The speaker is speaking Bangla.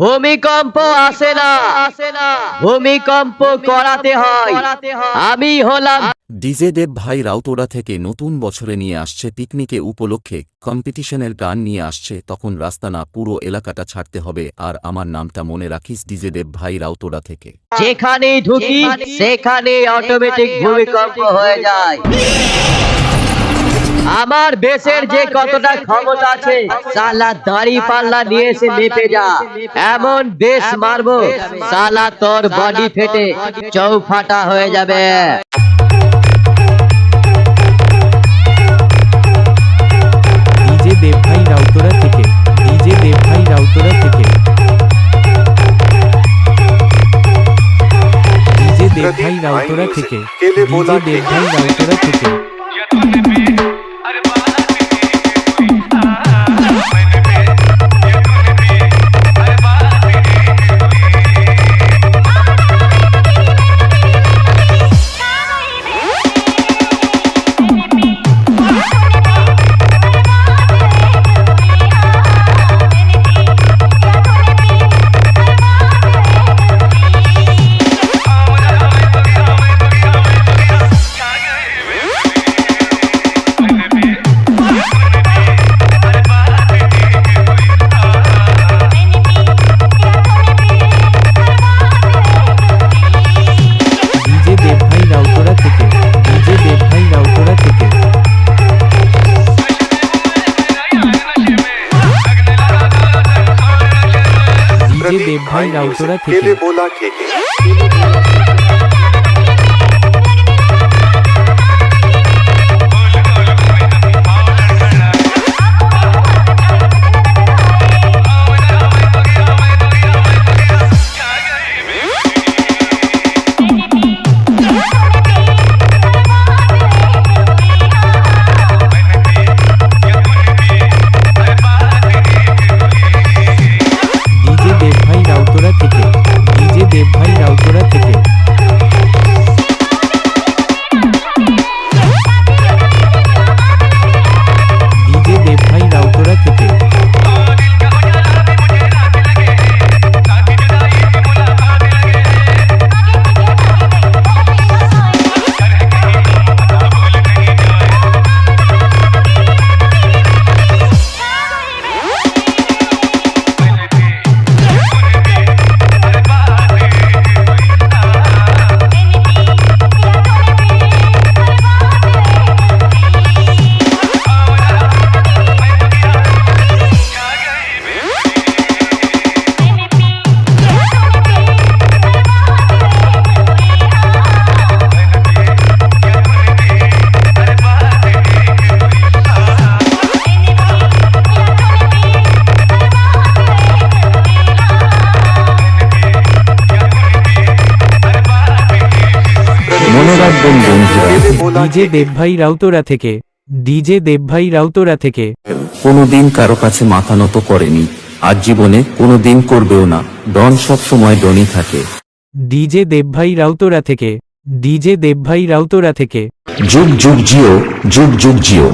ভূমিকম্প আসে না, ভূমিকম্প করাতে হয়। আমি হলাম ডিজে দেব ভাই রাউতোরা থেকে নতুন বছরে নিয়ে আসছে পিকনিকে উপলক্ষে কম্পিটিশনের গান নিয়ে আসছে। তখন রাস্তা না পুরো এলাকাটা ছাড়তে হবে। আর আমার নামটা মনে রাখিস, ডিজে দেব ভাই রাউতোরা থেকে। যেখানেই ঢুকি সেখানে অটোমেটিক ভূমিকম্প হয়ে যায়। আমার বেশের যে কতটা ক্ষমতা আছে, সালা দাড়ি পাল্লা নিয়ে এসে মেপে যা। এমন বেশ মারবো সালা তোর বডি ফেটে চৌফাটা হয়ে যাবে। ডিজে দেব ভাই রাউতোরা থেকে, ডিজে দেব ভাই রাউতোরা থেকে, ডিজে দেব ভাই রাউতোরা থেকে, ডিজে দেব ভাই রাউতোরা থেকে। देव भाई राउतोरा থেকে बोला ठेके। ডিজে দেব ভাই রাউতোরা থেকে, ডিজে দেব ভাই রাউতোরা থেকে। ডিজে দেব ভাই রাউতোরা থেকে, ডিজে দেব ভাই রাউতোরা থেকে। কোনোদিন কারো কাছে মাথা নত করেনি, আজ জীবনে কোনোদিন করবেও না। ডন সব সময় ডনই থাকে। ডিজে দেব ভাই রাউতোরা থেকে, ডিজে দেব ভাই রাউতোরা থেকে। যুগ যুগ জিও, যুগ যুগ জিও।